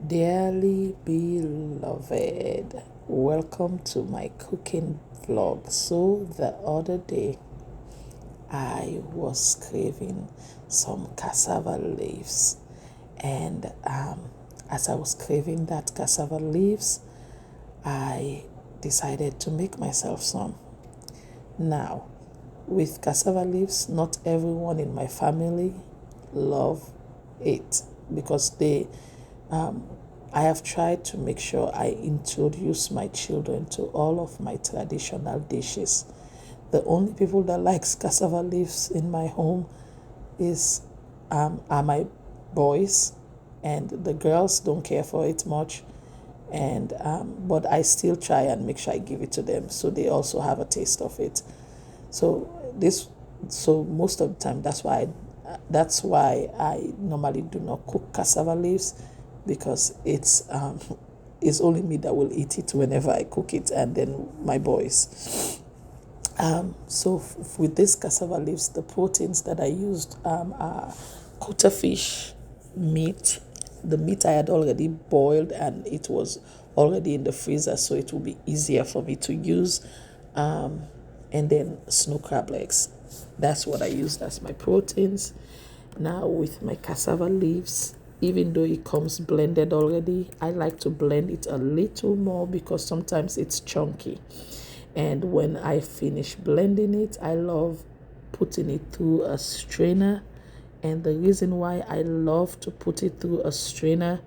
Dearly beloved, welcome to my cooking vlog. So the other day I was craving some cassava leaves, and as I was craving that cassava leaves, I decided to make myself some. Now, with cassava leaves, not everyone in my family love it because I have tried to make sure I introduce my children to all of my traditional dishes. The only people that likes cassava leaves in my home is are my boys, and the girls don't care for it much. And but I still try and make sure I give it to them so they also have a taste of it. So this, so most of the time, that's why I normally do not cook cassava leaves, because it's only me that will eat it whenever I cook it, and then my boys. So with this cassava leaves, the proteins that I used are quarter fish meat. The meat I had already boiled and it was already in the freezer, so it will be easier for me to use. And then snow crab legs. That's what I used as my proteins. Now with my cassava leaves, even though it comes blended already, I like to blend it a little more because sometimes it's chunky. And when I finish blending it, I love putting it through a strainer. And the reason why I love to put it through a strainer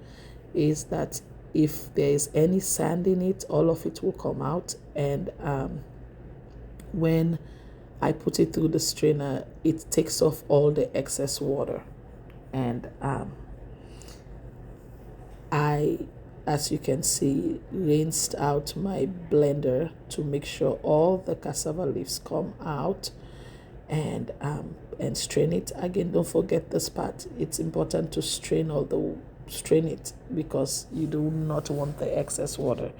is that if there is any sand in it, all of it will come out. And when I put it through the strainer, it takes off all the excess water. And I, as you can see, rinsed out my blender to make sure all the cassava leaves come out, and strain it again. Don't forget this part. It's important to strain it, because you do not want the excess water.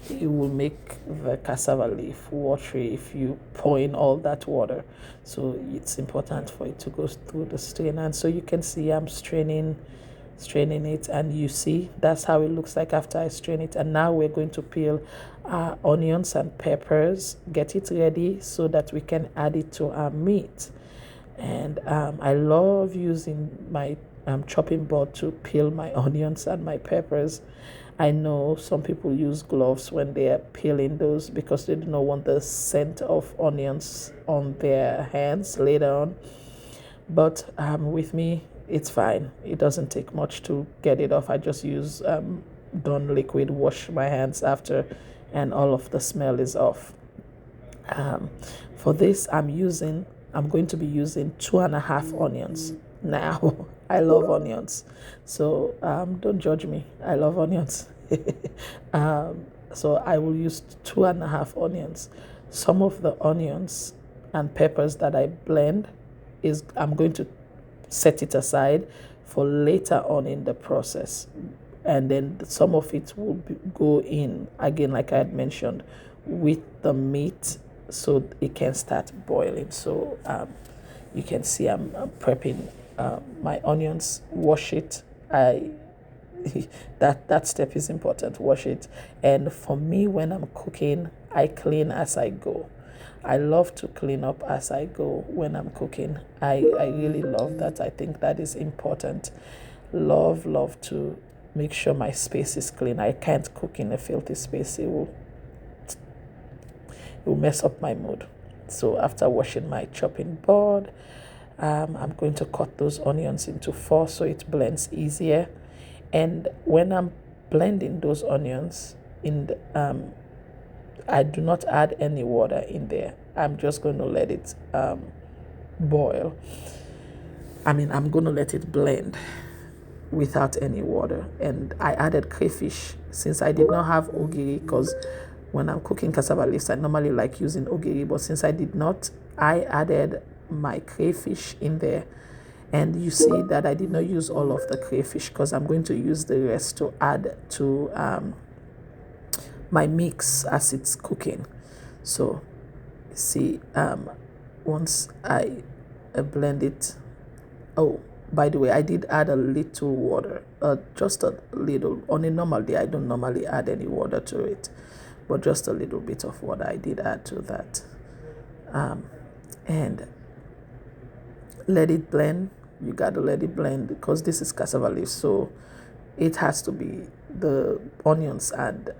It will make the cassava leaf watery if you pour in all that water. So it's important for it to go through the strainer. And so you can see I'm straining it, and you see that's how it looks like after I strain it. And now we're going to peel onions and peppers, get it ready so that we can add it to our meat. And I love using my chopping board to peel my onions and my peppers. I know some people use gloves when they are peeling those because they do not want the scent of onions on their hands later on. But with me, it's fine. It doesn't take much to get it off. I just use Dawn liquid, wash my hands after, and all of the smell is off. For this, I'm going to be using 2.5 onions. Now, I love onions, so don't judge me. I love onions. So I will use 2.5 onions. Some of the onions and peppers that I blend I'm going to set it aside for later on in the process, and then some of it will go in again, like I had mentioned, with the meat, so it can start boiling. So you can see I'm prepping my onions. Wash it. That step is important. Wash it. And for me, when I'm cooking, I clean as I go. I love to clean up as I go when I'm cooking. I really love that. I think that is important. Love to make sure my space is clean. I can't cook in a filthy space. It will mess up my mood. So after washing my chopping board, I'm going to cut those onions into 4 so it blends easier. And when I'm blending those onions I do not add any water in there. I'm just going to let it boil. I'm going to let it blend without any water. And I added crayfish since I did not have ogiri, because when I'm cooking cassava leaves, I normally like using ogiri, but since I did not, I added my crayfish in there. And you see that I did not use all of the crayfish because I'm going to use the rest to add to my mix as it's cooking. So see, once I blend it, oh, By the way, I did add a little water, just a little. On a normal day, I don't normally add any water to it, but just a little bit of water I did add to that. And let it blend. You gotta let it blend because this is cassava leaf, so it has to be, the onions and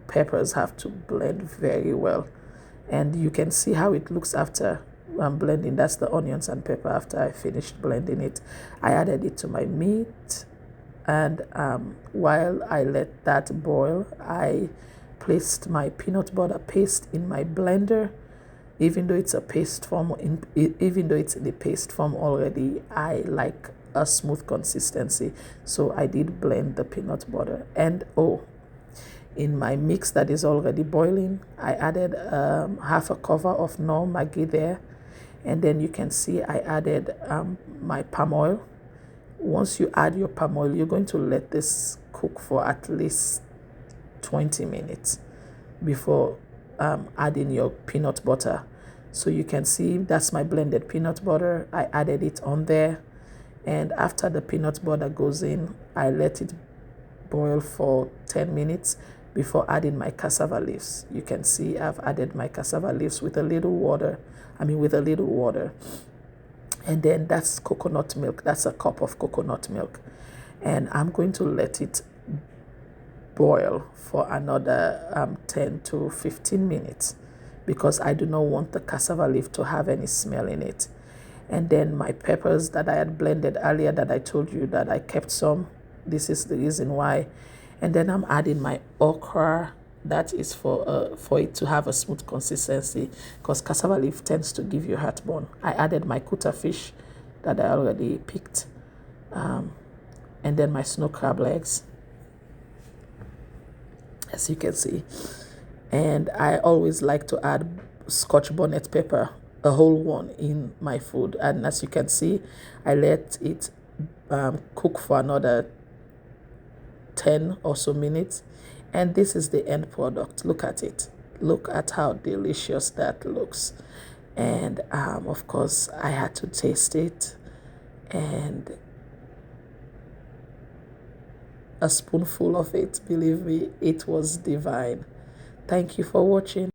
peppers have to blend very well. And you can see how it looks after blending. That's the onions and pepper after I finished blending it. I added it to my meat, and while I let that boil, I placed my peanut butter paste in my blender. Even though it's a paste form, even though it's in the paste form already, I like a smooth consistency, so I did blend the peanut butter. And in my mix that is already boiling, I added half a cover of Knorr Maggi there, and then you can see I added my palm oil. Once you add your palm oil, you're going to let this cook for at least 20 minutes before adding your peanut butter. So you can see that's my blended peanut butter. I added it on there, and after the peanut butter goes in, I let it boil for 10 minutes before adding my cassava leaves. You can see I've added my cassava leaves with a little water. And then that's coconut milk. That's a cup of coconut milk. And I'm going to let it boil for another 10 to 15 minutes because I do not want the cassava leaf to have any smell in it. And then my peppers that I had blended earlier, that I told you that I kept some, this is the reason why. And then I'm adding my okra. That is for it to have a smooth consistency, because cassava leaf tends to give you heartburn. I added my kuta fish that I already picked, and then my snow crab legs, as you can see. And I always like to add scotch bonnet pepper, a whole one, in my food. And as you can see, I let it cook for another 10 or so minutes, and this is the end product. Look at it. Look at how delicious that looks. And of course I had to taste it, and a spoonful of it, believe me, it was divine. Thank you for watching.